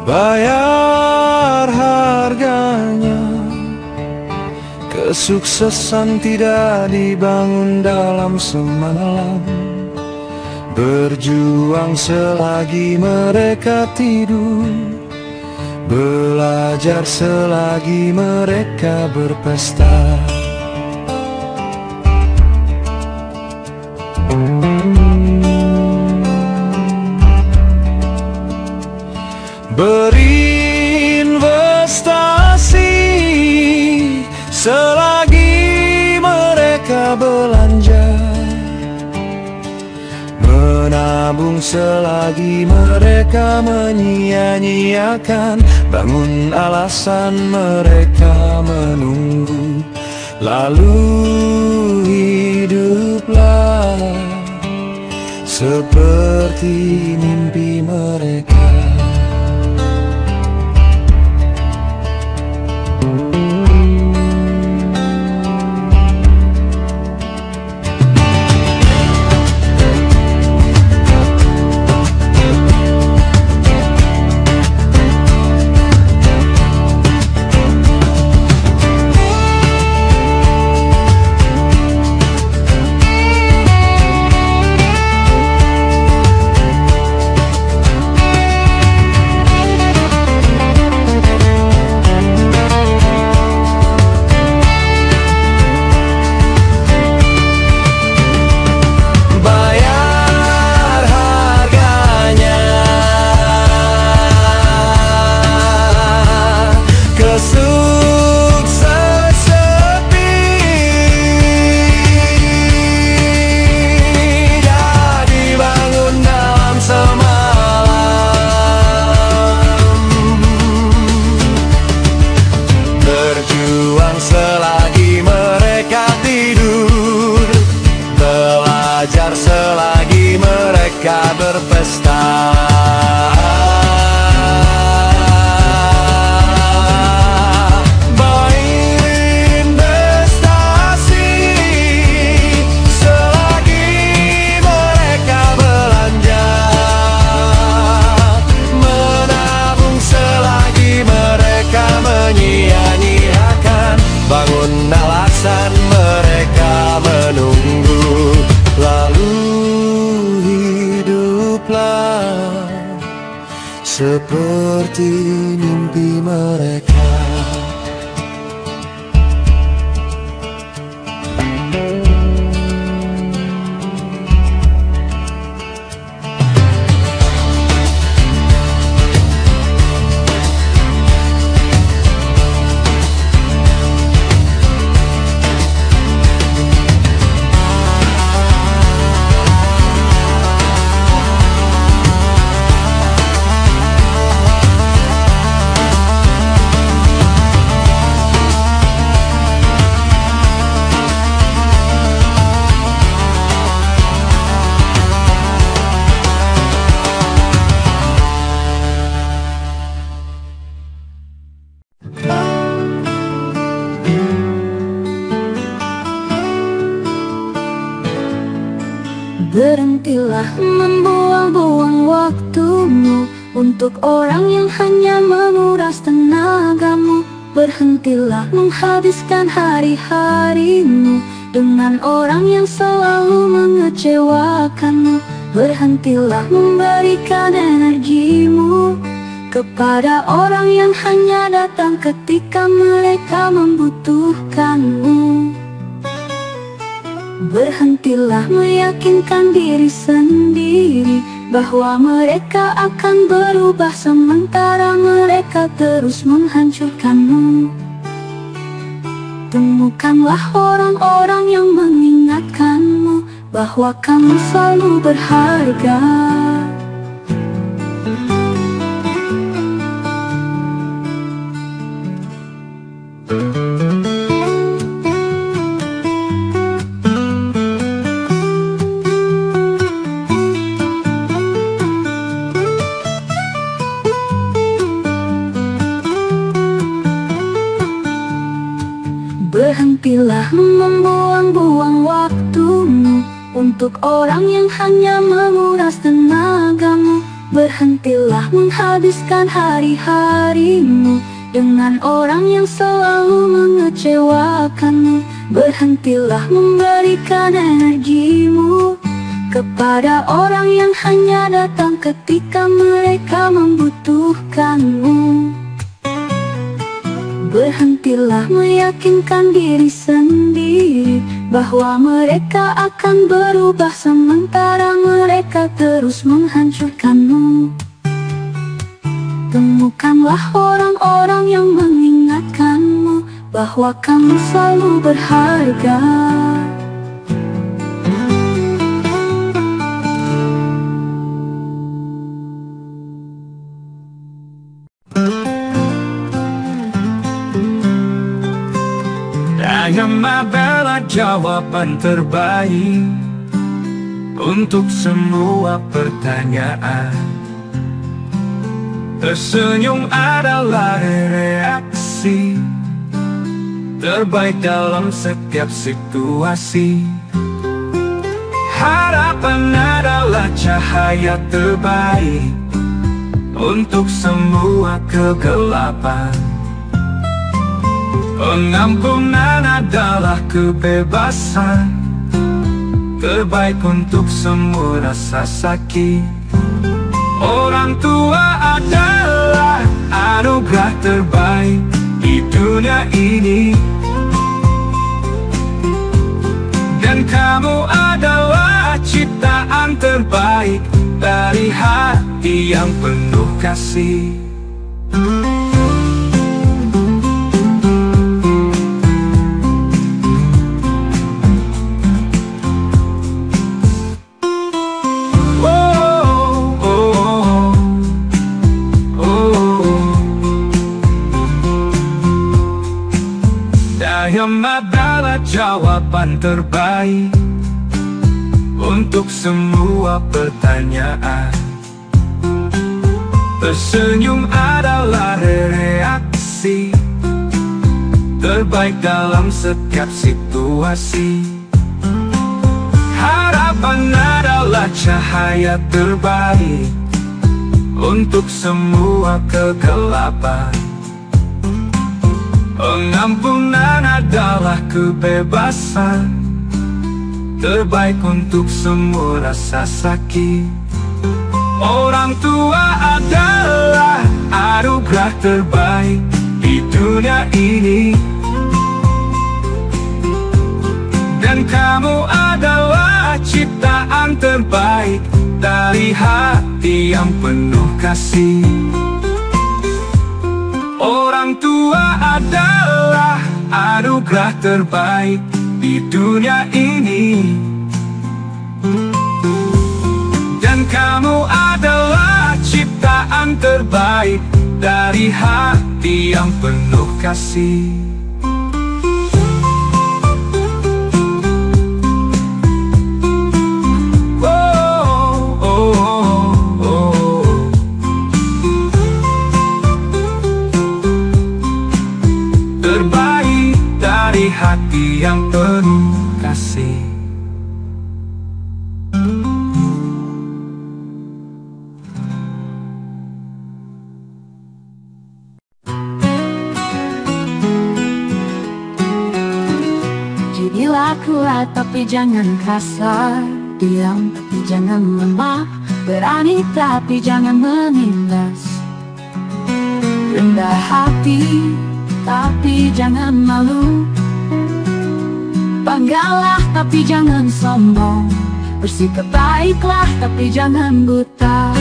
bayar harganya. Kesuksesan tidak dibangun dalam semalam, berjuang selagi mereka tidur, belajar selagi mereka berpesta. Berinvestasi selagi mereka belanja, menabung selagi mereka menyia-nyiakan, bangun alasan mereka menunggu, lalu hiduplah seperti mimpi mereka. Selagi mereka tidur, belajar selagi mereka berpesta. Berinvestasi selagi mereka belanja, menabung selagi mereka menyia-nyiakan, bangun alasan mereka menunggu, lalu hiduplah seperti mimpi mereka. Berhentilah membuang-buang waktumu untuk orang yang hanya menguras tenagamu. Berhentilah menghabiskan hari-harimu dengan orang yang selalu mengecewakanmu. Berhentilah memberikan energimu kepada orang yang hanya datang ketika mereka membutuhkanmu. Berhentilah meyakinkan diri sendiri bahwa mereka akan berubah sementara mereka terus menghancurkanmu. Temukanlah orang-orang yang mengingatkanmu bahwa kamu selalu berharga. Berhentilah membuang-buang waktumu untuk orang yang hanya menguras tenagamu. Berhentilah menghabiskan hari-harimu dengan orang yang selalu mengecewakanmu. Berhentilah memberikan energimu kepada orang yang hanya datang ketika mereka membutuhkanmu. Berhentilah meyakinkan diri sendiri bahwa mereka akan berubah sementara mereka terus menghancurkanmu. Temukanlah orang-orang yang mengingatkanmu bahwa kamu selalu berharga. Hanya adalah jawaban terbaik untuk semua pertanyaan. Tersenyum adalah reaksi terbaik dalam setiap situasi. Harapan adalah cahaya terbaik untuk semua kegelapan. Pengampunan adalah kebebasan terbaik untuk semua rasa sakit. Orang tua adalah anugerah terbaik di dunia ini, dan kamu adalah ciptaan terbaik dari hati yang penuh kasih. Diam adalah jawaban terbaik untuk semua pertanyaan. Tersenyum adalah reaksi terbaik dalam setiap situasi. Harapan adalah cahaya terbaik untuk semua kegelapan. Pengampunan adalah kebebasan terbaik untuk semua rasa sakit. Orang tua adalah anugerah terbaik di dunia ini, dan kamu adalah ciptaan terbaik dari hati yang penuh kasih. Orang tua adalah anugerah terbaik di dunia ini, dan kamu adalah ciptaan terbaik dari hati yang penuh kasih. Hati yang penuh kasih. Jadilah kuat tapi jangan kasar, diam tapi jangan lemah, berani tapi jangan menindas, rendah hati tapi jangan malu. Banggalah tapi jangan sombong, bersikap baiklah tapi jangan buta.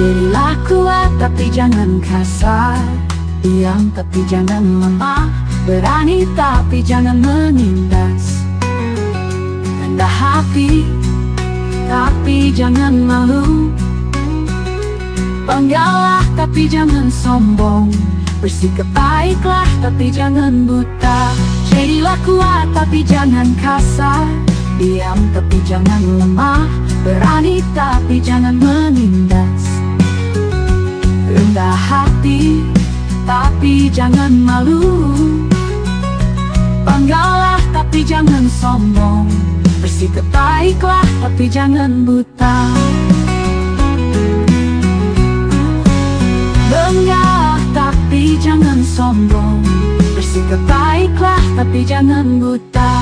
Jadilah kuat tapi jangan kasar, diam tapi jangan lemah, berani tapi jangan menindas, rendah hati tapi jangan malu. Banggalah tapi jangan sombong, bersikap baiklah tapi jangan buta. Jadilah kuat tapi jangan kasar, diam tapi jangan lemah, berani tapi jangan menindas, Rendah hati, tapi jangan malu. Banggalah, tapi jangan sombong. Bersikap baiklah, tapi jangan buta. Bangga, tapi jangan sombong. Bersikap baiklah, tapi jangan buta.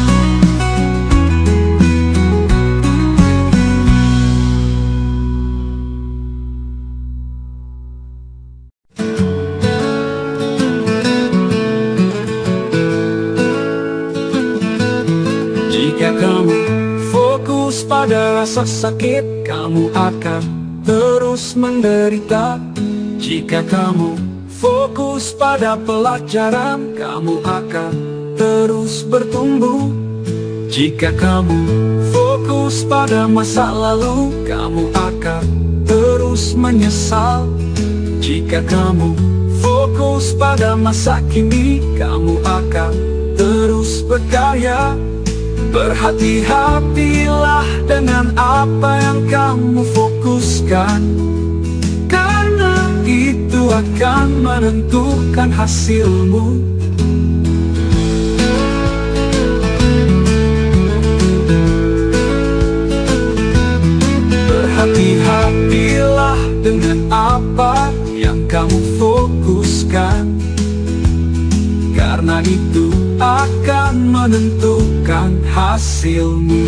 Jika kamu fokus pada rasa sakit, kamu akan terus menderita. Jika kamu fokus pada pelajaran, kamu akan terus bertumbuh. Jika kamu fokus pada masa lalu, kamu akan terus menyesal. Jika kamu fokus pada masa kini, kamu akan terus berkarya. Berhati-hatilah dengan apa yang kamu fokuskan, karena itu akan menentukan hasilmu. Berhati-hatilah dengan apa yang kamu fokuskan, karena itu akan menentukan hasilmu.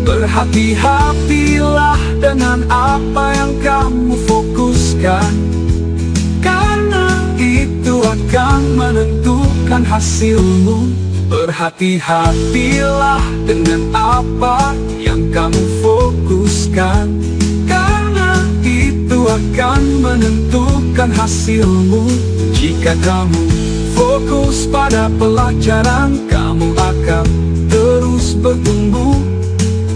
Berhati-hatilah dengan apa yang kamu fokuskan, karena itu akan menentukan hasilmu. Berhati-hatilah dengan apa yang kamu fokuskan, karena itu akan menentukan hasilmu. Jika kamu fokus pada pelajaran, kamu akan terus bertumbuh.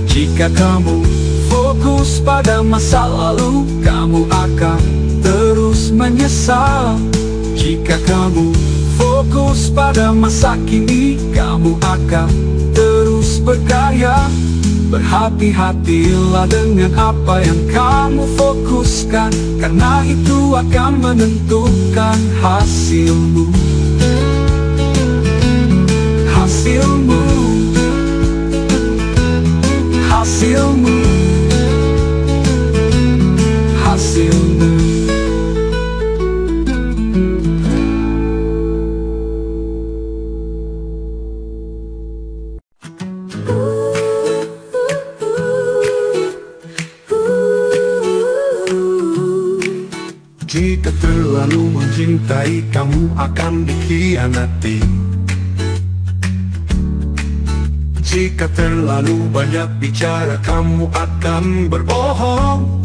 Jika kamu fokus pada masa lalu, kamu akan terus menyesal. Jika kamu fokus pada masa kini, kamu akan terus berkarya. Berhati-hatilah dengan apa yang kamu fokuskan, karena itu akan menentukan hasilmu. Hasilmu. Hasilmu. Hasilmu. Jika terlalu mencintai, kamu akan dikhianati. Jika terlalu banyak bicara, kamu akan berbohong.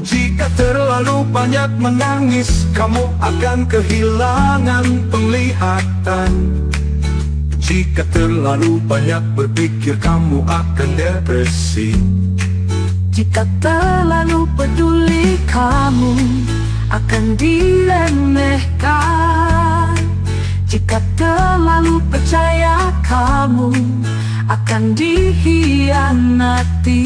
Jika terlalu banyak menangis, kamu akan kehilangan penglihatan. Jika terlalu banyak berpikir, kamu akan depresi. Jika terlalu peduli, kamu akan diremehkan. Jika terlalu percaya, kamu akan dikhianati.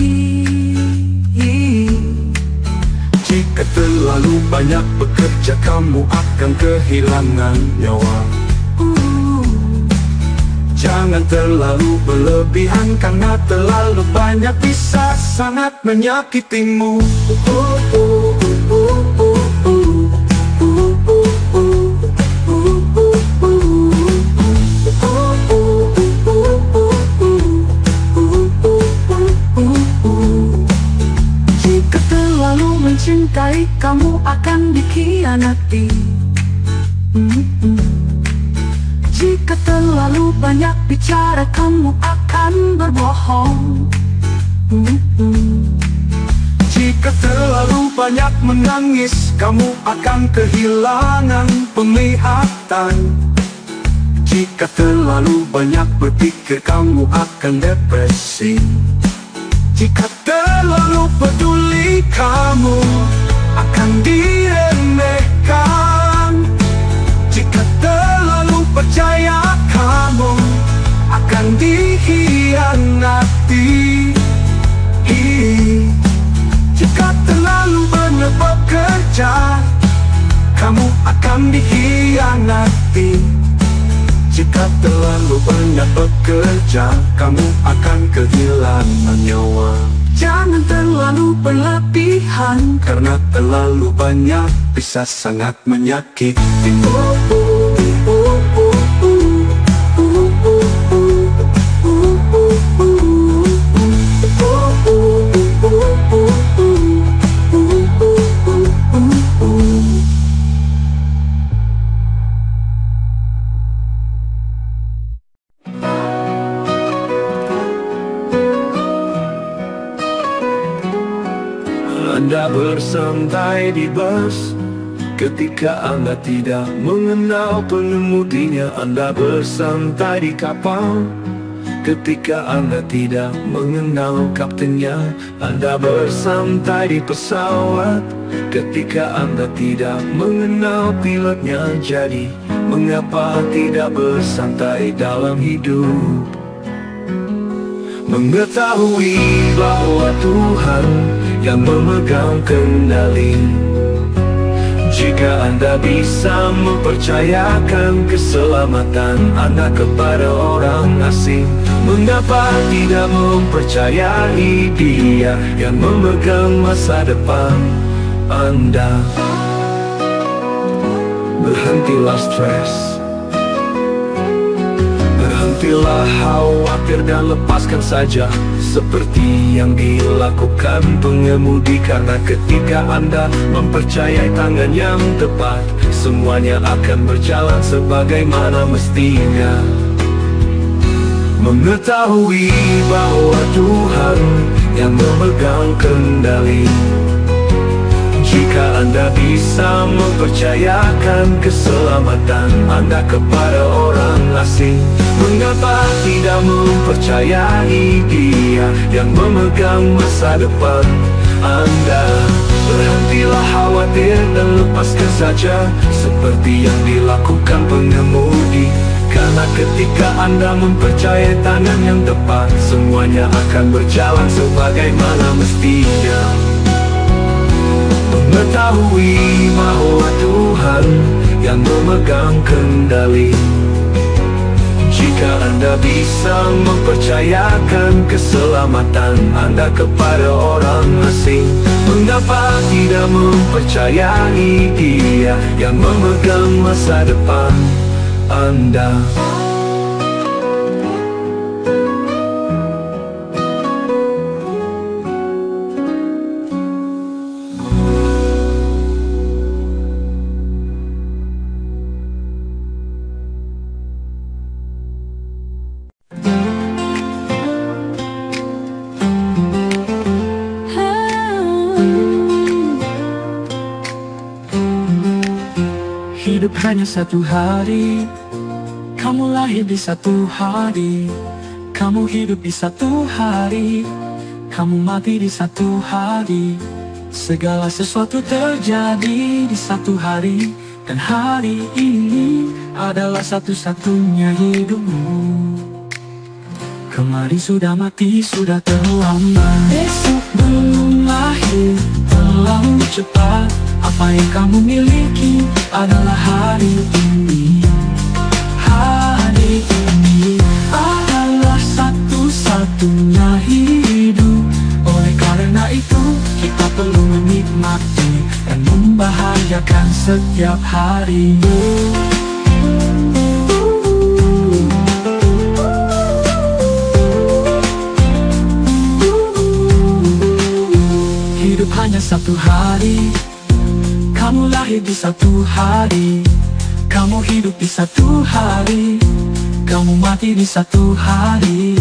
Jika terlalu banyak bekerja, kamu akan kehilangan nyawa. Jangan terlalu berlebihan, karena terlalu banyak bisa sangat menyakitimu. Jika terlalu mencintai, kamu akan dikhianati. Jika terlalu banyak bicara, kamu akan berbohong. Jika terlalu banyak menangis, kamu akan kehilangan penglihatan. Jika terlalu banyak berpikir, kamu akan depresi. Jika terlalu peduli, kamu akan diremehkan. Jika terlalu percaya, kamu akan dikhianati. Jika terlalu banyak bekerja, kamu akan dikhianati. Jika terlalu banyak bekerja, kamu akan kehilangan nyawa. Jangan terlalu berlebihan, karena terlalu banyak bisa sangat menyakiti. Anda bersantai di bus ketika Anda tidak mengenal pengemudinya. Anda bersantai di kapal ketika Anda tidak mengenal kaptennya. Anda bersantai di pesawat ketika Anda tidak mengenal pilotnya. Jadi, mengapa tidak bersantai dalam hidup? Mengetahui bahwa Tuhan yang memegang kendali. Jika Anda bisa mempercayakan keselamatan Anda kepada orang asing, mengapa tidak mempercayai Dia yang memegang masa depan Anda? Berhentilah stres, berhentilah khawatir dan lepaskan saja seperti yang dilakukan pengemudi. Karena ketika Anda mempercayai tangan yang tepat, semuanya akan berjalan sebagaimana mestinya. Mengetahui bahwa Tuhan yang memegang kendali. Jika Anda bisa mempercayakan keselamatan Anda kepada orang asing, mengapa tidak mempercayai Dia yang memegang masa depan Anda? Berhentilah khawatir dan lepaskan saja seperti yang dilakukan pengemudi. Karena ketika Anda mempercayai tangan yang tepat, semuanya akan berjalan sebagaimana mestinya. Mengetahui bahwa Tuhan yang memegang kendali. Jika Anda bisa mempercayakan keselamatan Anda kepada orang asing, mengapa tidak mempercayai Dia yang memegang masa depan Anda? Hidup hanya satu hari, kamu lahir di satu hari, kamu hidup di satu hari, kamu mati di satu hari. Segala sesuatu terjadi di satu hari, dan hari ini adalah satu-satunya hidupmu. Kemarin sudah mati, sudah terlambat. Besok belum lahir, terlalu cepat. Apa yang kamu miliki adalah hari ini. Hari ini adalah satu-satunya hidup. Oleh karena itu, kita perlu menikmati dan membahagiakan setiap hari. Hidup hanya satu hari, kamu lahir di satu hari, kamu hidup di satu hari, kamu mati di satu hari.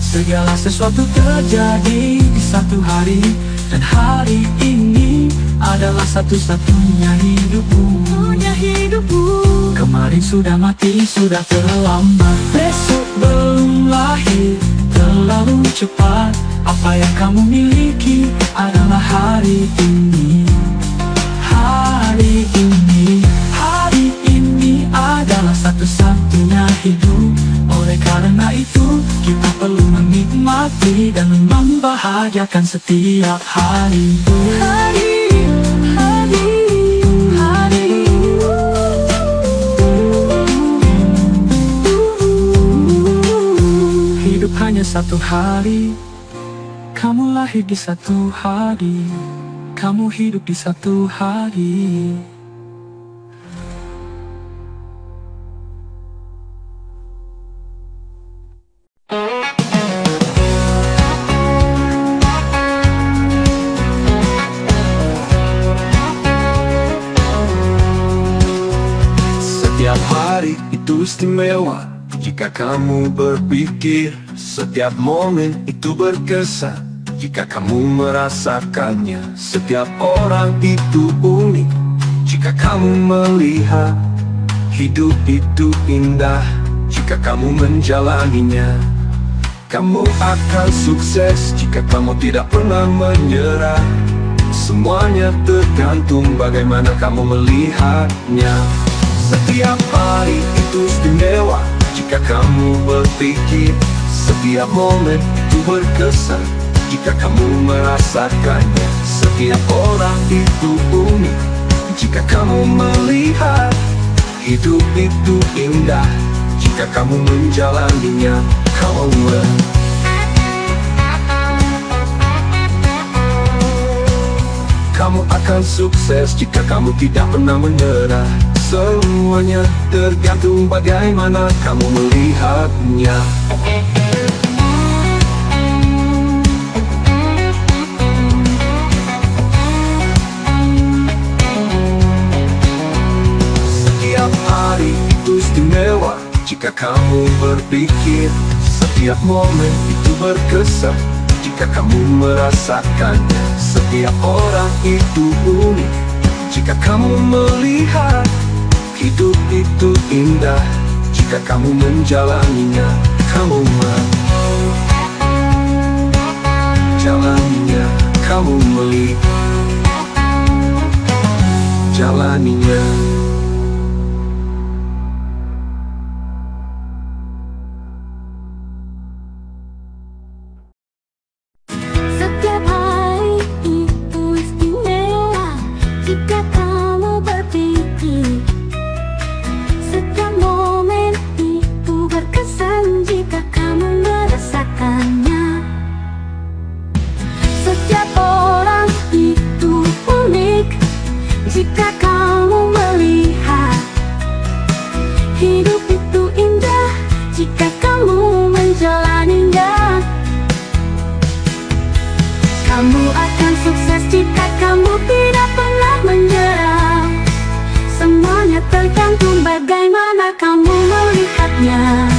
Segala sesuatu terjadi di satu hari, dan hari ini adalah satu-satunya hidupmu. Kemarin sudah mati, sudah terlambat. Besok belum lahir, terlalu cepat. Apa yang kamu miliki adalah hari ini. Oleh karena itu, kita perlu menikmati dan membahagiakan setiap hari. Hidup hanya satu hari, kamu lahir di satu hari, kamu hidup di satu hari. Setiap hari itu istimewa jika kamu berpikir. Setiap momen itu berkesan jika kamu merasakannya. Setiap orang itu unik jika kamu melihat. Hidup itu indah jika kamu menjalaninya. Kamu akan sukses jika kamu tidak pernah menyerah. Semuanya tergantung bagaimana kamu melihatnya. Setiap hari itu istimewa jika kamu berpikir. Setiap momen itu berkesan jika kamu merasakannya. Setiap orang itu unik jika kamu melihat. Hidup itu indah jika kamu menjalaninya. Kamu akan sukses jika kamu tidak pernah menyerah. Semuanya tergantung bagaimana kamu melihatnya. Setiap hari itu istimewa jika kamu berpikir. Setiap momen itu berkesan jika kamu merasakannya. Setiap orang itu unik jika kamu melihat. Hidup itu indah jika kamu menjalaninya. Kamu menjalaninya, kamu menjalaninya. Setiap hari itu istimewa jika kamu berpikir. Setiap momen itu berkesan jika kamu merasakannya. Setiap orang itu unik jika kamu melihat. Hidup itu indah jika kamu menjalaninya. Kamu akan sukses jika kamu tidak pernah menyerah. Semuanya tergantung bagaimana kamu melihatnya.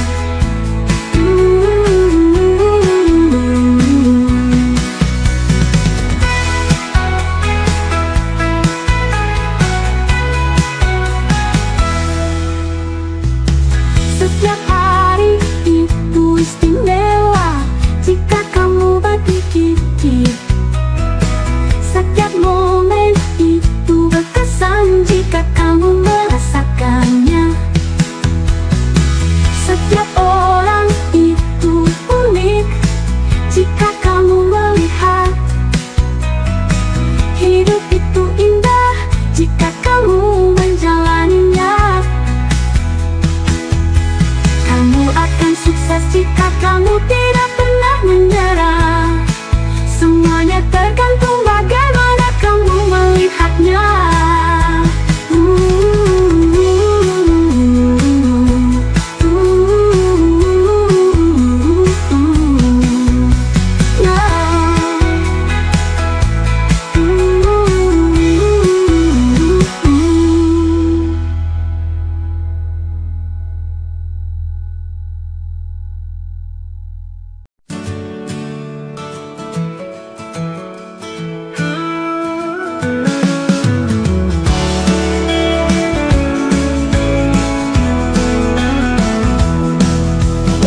Setiap hari itu istimewa jika kamu berpikir. Setiap momen itu berkesan jika kamu merasakannya. Setiap orang itu unik jika kamu melihat. Hidup itu indah jika kamu menjalaninya. Kamu akan sukses jika kamu tidak pernah menyerah. Semuanya tergantung bagaimana kamu melihatnya.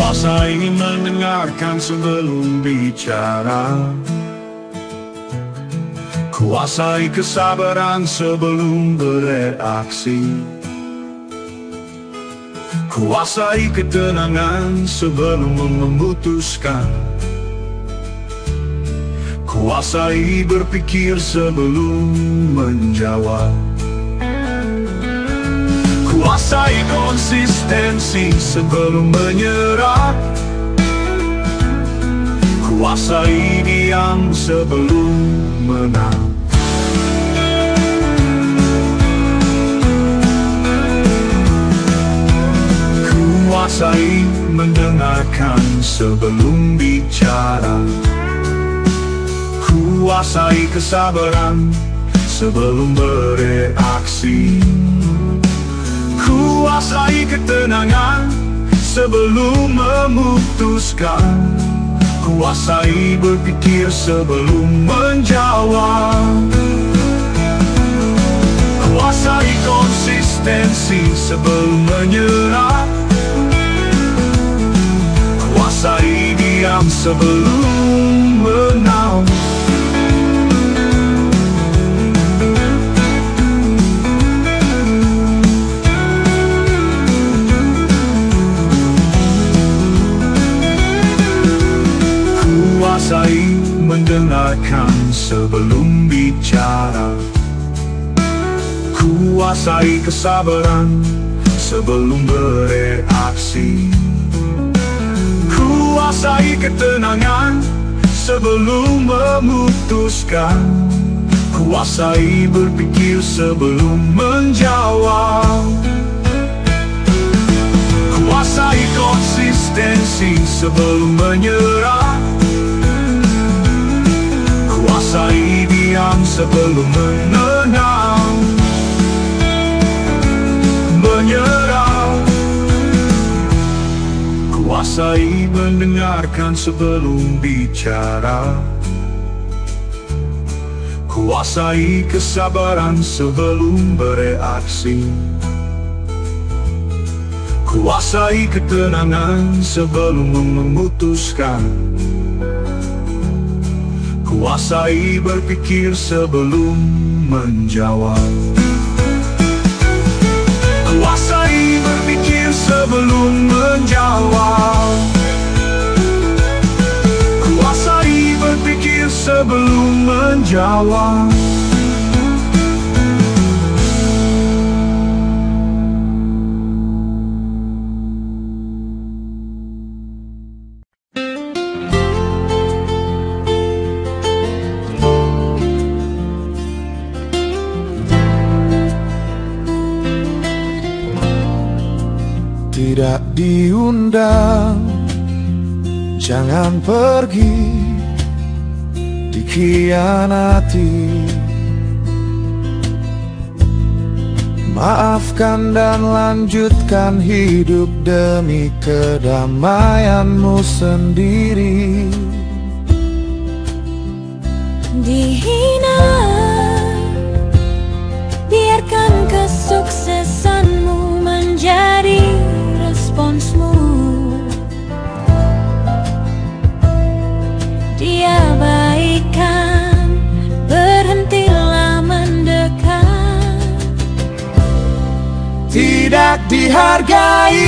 Kuasa ingin mendengarkan sebelum bicara. Kuasai kesabaran sebelum bereaksi. Kuasai ketenangan sebelum memutuskan. Kuasai berpikir sebelum menjawab. Kuasai konsistensi sebelum menyerah. Kuasai diam sebelum menang. Kuasai mendengarkan sebelum bicara. Kuasai kesabaran sebelum bereaksi. Kuasai ketenangan sebelum memutuskan. Kuasai berpikir sebelum menjawab. Kuasai konsistensi sebelum menyerah. Kuasai diam sebelum menang. Kuasai mendengarkan sebelum bicara. Kuasai kesabaran sebelum bereaksi. Kuasai ketenangan sebelum memutuskan. Kuasai berpikir sebelum menjawab. Kuasai konsistensi sebelum menyerah. Kuasai diam sebelum menenang. Menyerah. Kuasai mendengarkan sebelum bicara. Kuasai kesabaran sebelum bereaksi. Kuasai ketenangan sebelum memutuskan. Kuasai berpikir sebelum menjawab. Kuasai berpikir sebelum menjawab. Kuasai berpikir sebelum menjawab. Tidak diundang, jangan pergi, dikhianati. Maafkan dan lanjutkan hidup demi kedamaianmu sendiri. Dihina, biarkan kesuksesanmu menjadi responsmu. Diabaikan, berhentilah mendekat. Tidak dihargai,